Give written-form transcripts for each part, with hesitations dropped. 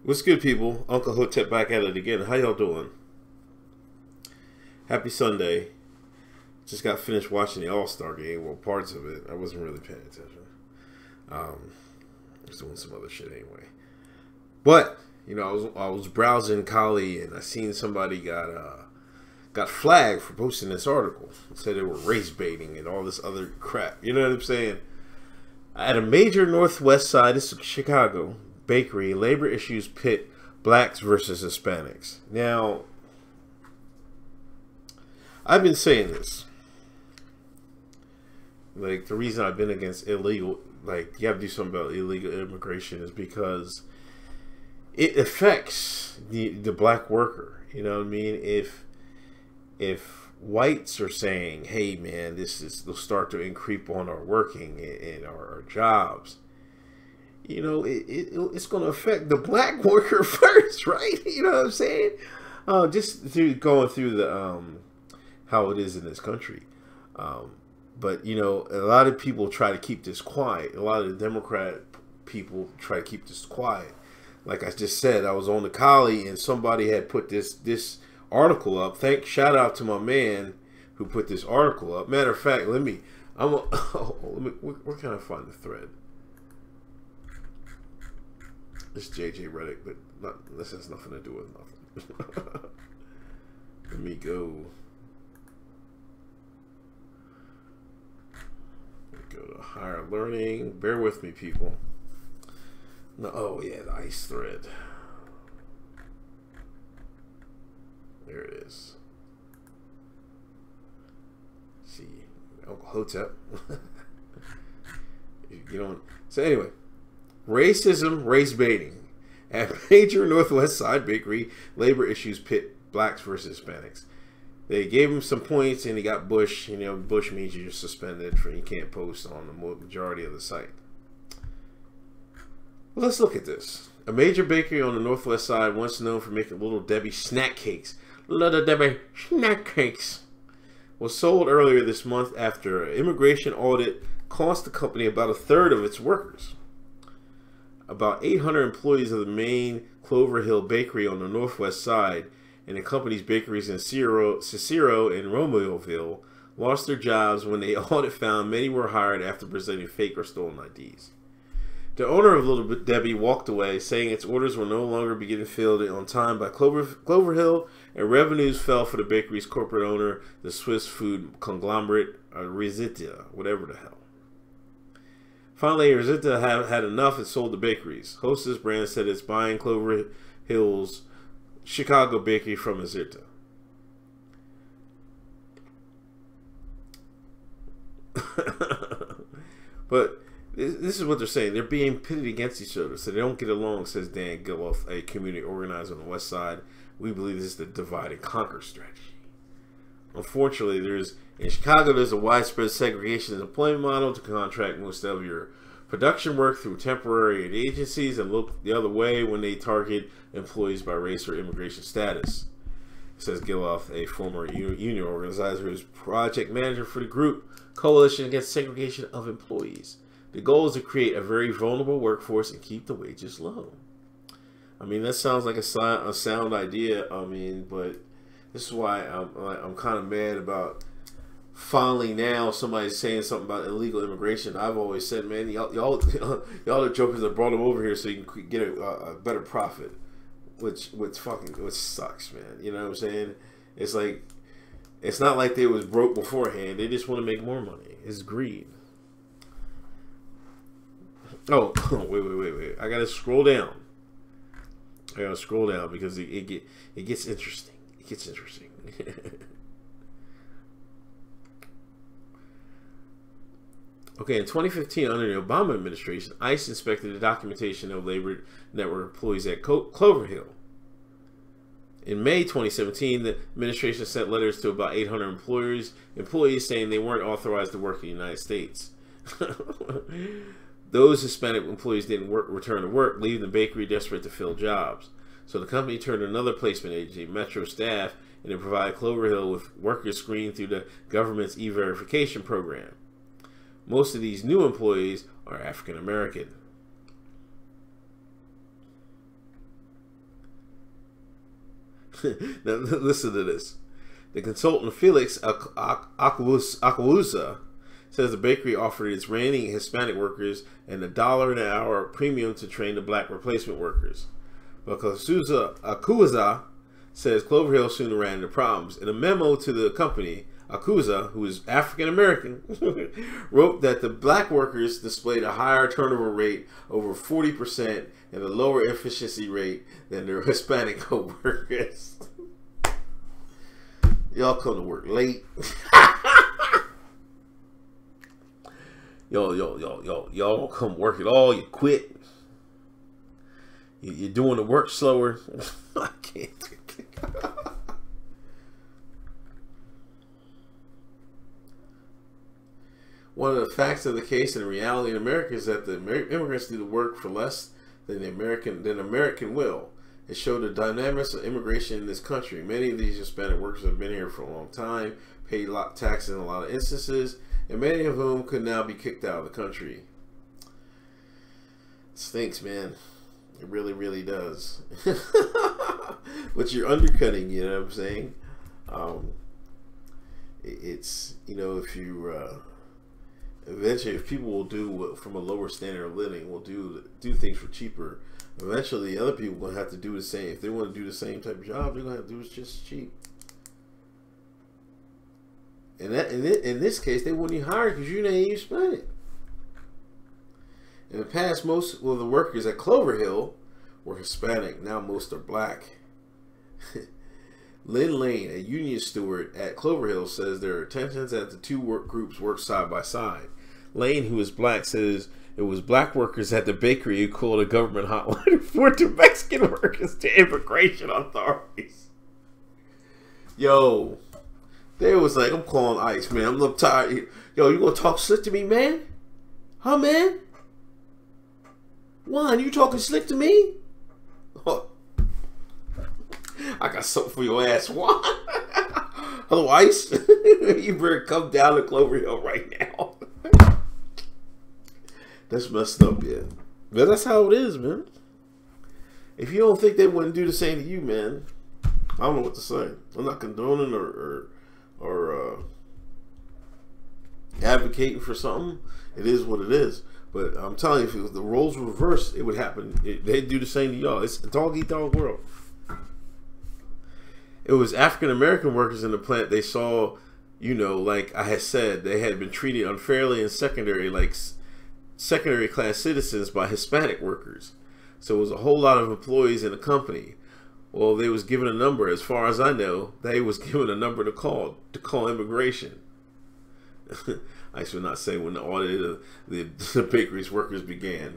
What's good, people? Uncle Hotep back at it again. How y'all doing? Happy Sunday. Just got finished watching the All-Star game. Well, parts of it. I wasn't really paying attention. I was doing some other shit anyway. But, you know, I was browsing Kali and I seen somebody got flagged for posting this article. It said they were race baiting and all this other crap. You know what I'm saying? At a major northwest side, this is Chicago, bakery, labor issues pit blacks versus Hispanics. Now, I've been saying this. Like, the reason I've been against illegal, like, you have to do something about illegal immigration is because it affects the black worker. You know what I mean? If whites are saying, hey man, they'll start to creep on our working and our jobs, you know, it's going to affect the black worker first, right? You know what I'm saying? Just through going through the how it is in this country. But you know, a lot of people try to keep this quiet. A lot of the Democrat people try to keep this quiet. Like I just said, I was on the Kali and somebody had put this article up. Shout out to my man who put this article up. Matter of fact, where can I find the thread? It's JJ Reddick, but this has nothing to do with nothing. Let me go to higher learning. Bear with me, people. No, oh yeah, the ICE thread. There it is. See, Uncle Hotep. You know. So anyway, racism, race baiting at major Northwest Side bakery. Labor issues pit blacks versus Hispanics. They gave him some points and he got Bush. You know, Bush means you're suspended for you can't post on the majority of the site. Well, let's look at this. A major bakery on the Northwest Side, once known for making Little Debbie snack cakes. Little Debbie snack cakes was sold earlier this month after an immigration audit cost the company about a third of its workers. About 800 employees of the main Clover Hill bakery on the Northwest Side and the company's bakeries in Cicero and Romeoville lost their jobs when the audit found many were hired after presenting fake or stolen IDs. The owner of Little Debbie walked away, saying its orders will no longer be getting filled on time by Clover Hill, and revenues fell for the bakery's corporate owner, the Swiss food conglomerate Risita, whatever the hell. Finally, Risita had enough and sold the bakeries. Hostess brand said it's buying Clover Hill's Chicago bakery from Risita. But this is what they're saying. They're being pitted against each other, so they don't get along, says Dan Gilloff, a community organizer on the West Side. We believe this is the divide and conquer strategy. Unfortunately, in Chicago, there's a widespread segregation in the employment model to contract most of your production work through temporary agencies and look the other way when they target employees by race or immigration status, says Gilloff, a former union organizer who is project manager for the group Coalition Against Segregation of Employees. The goal is to create a very vulnerable workforce and keep the wages low. I mean, that sounds like a sound idea. I mean, but this is why I'm kind of mad about finally now somebody's saying something about illegal immigration. I've always said, man, y'all the jokers that brought them over here so you can get a better profit, which sucks, man. You know what I'm saying? It's like, it's not like they was broke beforehand. They just want to make more money. It's greed. Oh, wait. I gotta scroll down. Because it gets interesting. It gets interesting. Okay, in 2015, under the Obama administration, ICE inspected the documentation of labor network employees at Clover Hill. In May 2017, the administration sent letters to about 800 employees saying they weren't authorized to work in the United States. Those Hispanic employees didn't return to work, leaving the bakery desperate to fill jobs. So the company turned to another placement agency, Metro Staff, and it provided Clover Hill with workers screened through the government's e-verification program. Most of these new employees are African American. Now, listen to this. The consultant Felix Akwusa says the bakery offered its reigning Hispanic workers an $1 an hour premium to train the black replacement workers. But Akwusa says Clover Hill soon ran into problems. In a memo to the company, Akwusa, who is African American, wrote that the black workers displayed a higher turnover rate, over 40%, and a lower efficiency rate than their Hispanic co-workers. Y'all come to work late. Y'all don't come work at all. You quit. You're doing the work slower. I can't. One of the facts of the case and the reality in America is that the immigrants do the work for less than American will. It showed the dynamics of immigration in this country. Many of these Hispanic workers have been here for a long time, paid taxes in a lot of instances, and many of whom could now be kicked out of the country. It stinks, man. It really, really does. But you're undercutting, you know what I'm saying? It's, you know, if you eventually, if people will do from a lower standard of living, will do things for cheaper, eventually other people are going to have to do the same. If they want to do the same type of job, they're going to have to do it just cheap. And that, in this case, they wouldn't even hire because you didn't even spend it. In the past, most of the workers at Clover Hill were Hispanic. Now most are black. Lynn Lane, a union steward at Clover Hill, says there are tensions that the two work groups work side by side. Lane, who is black, says it was black workers at the bakery who called a government hotline to report to Mexican workers to immigration authorities. Yo, they was like, I'm calling ICE, man. I'm a little tired. Yo, you gonna talk slick to me, man? Huh, man? Juan, you talking slick to me? Oh. I got something for your ass, Juan. Hello, ICE. You better come down to Clover Hill right now. That's messed up, yeah. But that's how it is, man. If you don't think they wouldn't do the same to you, man, I don't know what to say. I'm not condoning or advocating for something. It is what it is. But I'm telling you, if the roles were reversed, it would happen. They'd do the same to y'all. It's a dog-eat-dog world. It was African American workers in the plant. They saw, you know, like I had said, they had been treated unfairly in secondary class citizens by Hispanic workers. So it was a whole lot of employees in the company. Well, they was given a number. As far as I know, they was given a number to call immigration. I should not say when the audit of the bakery's workers began.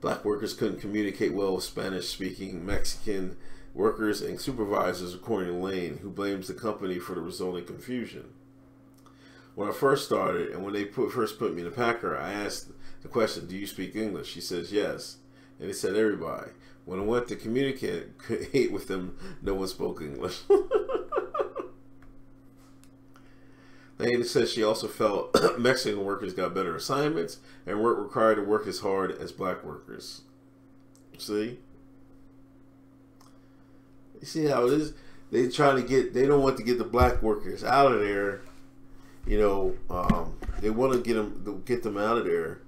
Black workers couldn't communicate well with Spanish-speaking Mexican workers and supervisors, according to Lane, who blames the company for the resulting confusion. When I first started, and when they first put me in the packer, I asked the question, do you speak English? She says, yes. And they said, everybody. When I went to communicate with them, no one spoke English. Lane says she also felt Mexican workers got better assignments and weren't required to work as hard as black workers. See? You see how it is? They they don't want to get the black workers out of there. You know, they want to get them out of there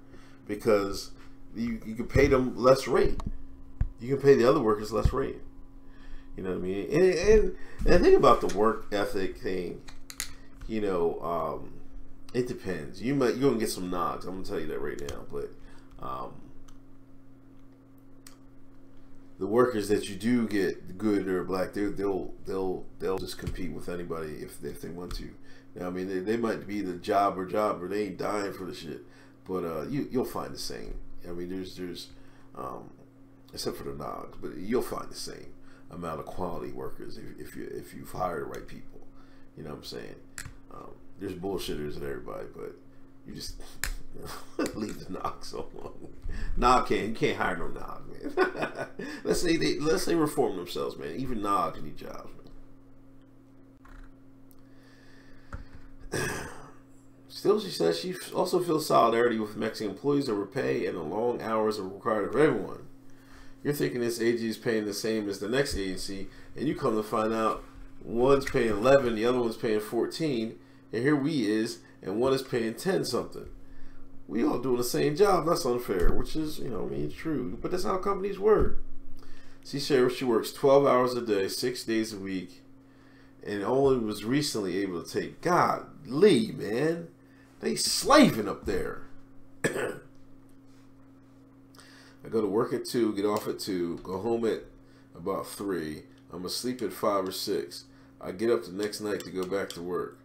because you can pay them less rate. You can pay the other workers less rate. You know what I mean? And the thing about the work ethic thing, you know, it depends. You're gonna get some knocks. I'm gonna tell you that right now. But the workers that you do get good or black, they'll just compete with anybody if they want to. Now, I mean, they might be the jobber, they ain't dying for the shit. But you'll find the same. I mean, there's except for the knocks, but you'll find the same amount of quality workers if you've hired the right people. You know what I'm saying? There's bullshitters and everybody, but you just leave the knocks alone. You can't hire no knock, man. let's say reform themselves, man. Even knocks need jobs, man. Still, she says she also feels solidarity with Mexican employees over pay and the long hours are required of everyone. You're thinking this agency is paying the same as the next agency, and you come to find out one's paying 11, the other one's paying 14, and here we is, and one is paying 10 something. We all doing the same job. That's unfair, which is, you know, I mean, true, but that's how companies work. She said she works 12 hours a day, 6 days a week, and only was recently able to take. Golly, man, they slaving up there. I go to work at 2, get off at 2, go home at about 3. I'm asleep at 5 or 6. I get up the next night to go back to work.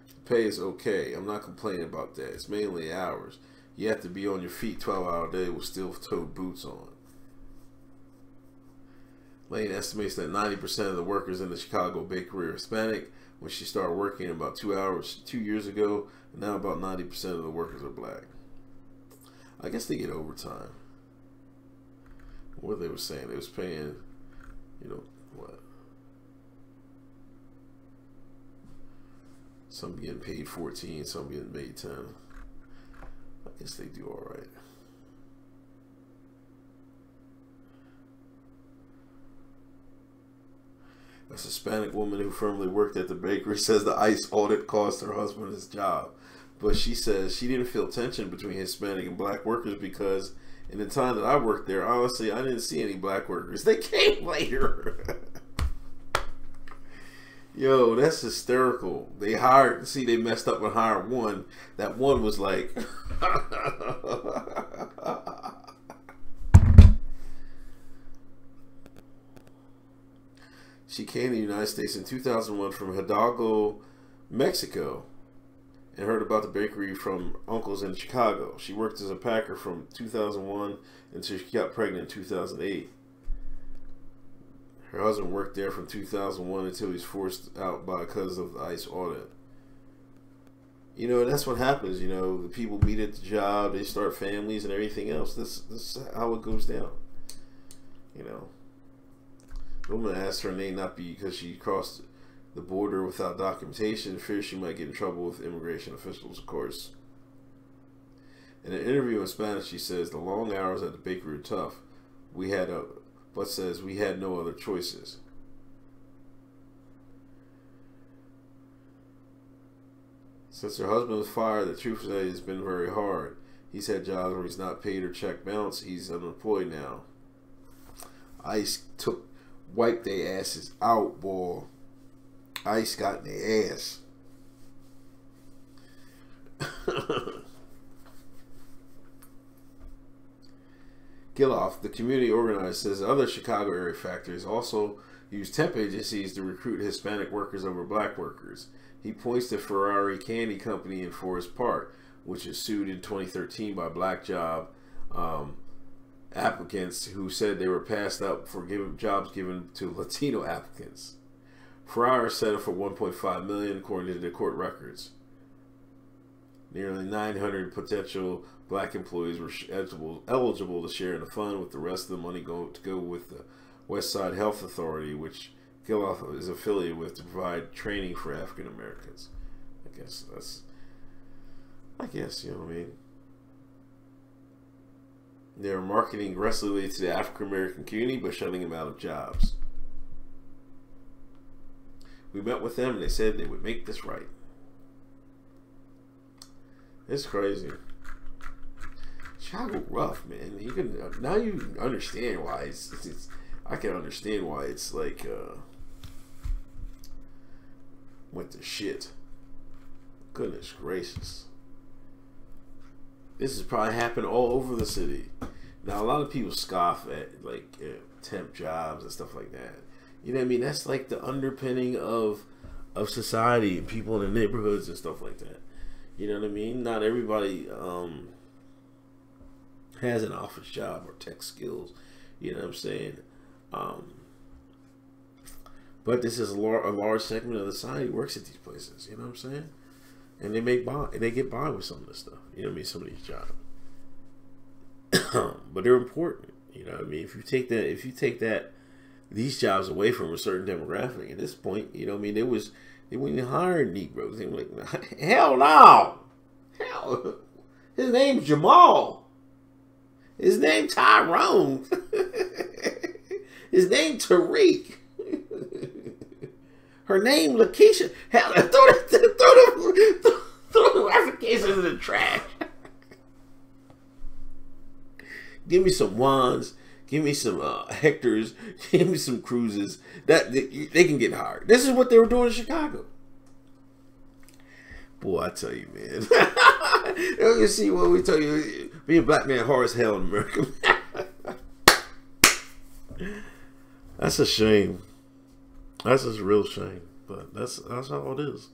The pay is okay. I'm not complaining about that. It's mainly hours. You have to be on your feet 12-hour day with steel-toed boots on. Lane estimates that 90% of the workers in the Chicago bakery are Hispanic. When she started working about 2 years ago, and now about 90% of the workers are black. I guess they get overtime. What they were saying, they was paying, you know, what? Some getting paid 14, some getting paid 10. I guess they do all right. A Hispanic woman who formerly worked at the bakery says the ICE audit cost her husband his job. But she says she didn't feel tension between Hispanic and black workers because in the time that I worked there, honestly, I didn't see any black workers. They came later. Yo, that's hysterical. They hired, see, they messed up and hired one. That one was like... She came to the United States in 2001 from Hidalgo, Mexico, and heard about the bakery from uncles in Chicago. She worked as a packer from 2001 until she got pregnant in 2008. Her husband worked there from 2001 until he was forced out because of the ICE audit. You know, that's what happens. You know, the people meet at the job, they start families and everything else. This is how it goes down. You know. The woman asked her name not because she crossed the border without documentation, fears she might get in trouble with immigration officials, of course. In an interview in Spanish, she says the long hours at the bakery were tough. But says we had no other choices. Since her husband was fired, the truth is that it's been very hard. He's had jobs where he's not paid or check balance. He's unemployed now. ICE wiped their asses out, boy. ICE got in their ass. Giloff, the community organizer, says other Chicago area factories also use temp agencies to recruit Hispanic workers over black workers. He points to Ferrari Candy Company in Forest Park, which was sued in 2013 by black job applicants who said they were passed up for jobs given to Latino applicants. Ferrari settled for $1.5 million according to the court records. Nearly 900 potential black employees were eligible to share in the fund, with the rest of the money to go with the West Side Health Authority, which Giloff is affiliated with, to provide training for African Americans. I guess, you know what I mean? They're marketing aggressively to the African American community by shutting them out of jobs. We met with them and they said they would make this right. It's crazy. Chicago rough, man. Now you understand why it's I can understand why it's like went to shit. Goodness gracious. This has probably happened all over the city. Now a lot of people scoff at like temp jobs and stuff like that. You know what I mean? That's like the underpinning of society and people in the neighborhoods and stuff like that. You know what I mean? Not everybody has an office job or tech skills. You know what I'm saying? But this is a large segment of the society works at these places. You know what I'm saying? And they get by with some of this stuff. You know what I mean? Some of these jobs. But they're important. You know what I mean? If you take that these jobs away from a certain demographic. At this point, you know, what I mean, they wouldn't hire Negroes. They were like, hell no, hell, his name's Jamal, his name Tyrone, his name Tariq, her name Lakeisha. Hell, throw the applications in the trash. Give me some Juans. Give me some Hectors. Give me some Cruises. That they can get hired. This is what they were doing in Chicago. Boy, I tell you, man. You see what we tell you. Being a black man hard as hell in America. That's a shame. That's a real shame. But that's how it is.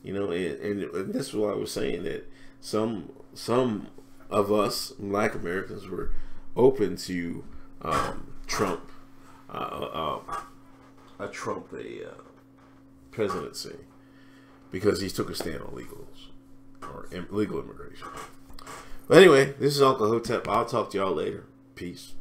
You know, and that's why I was saying that some of us black Americans were open to Trump presidency because he took a stand on legal immigration. But anyway, this is Uncle Hotep. I'll talk to y'all later. Peace.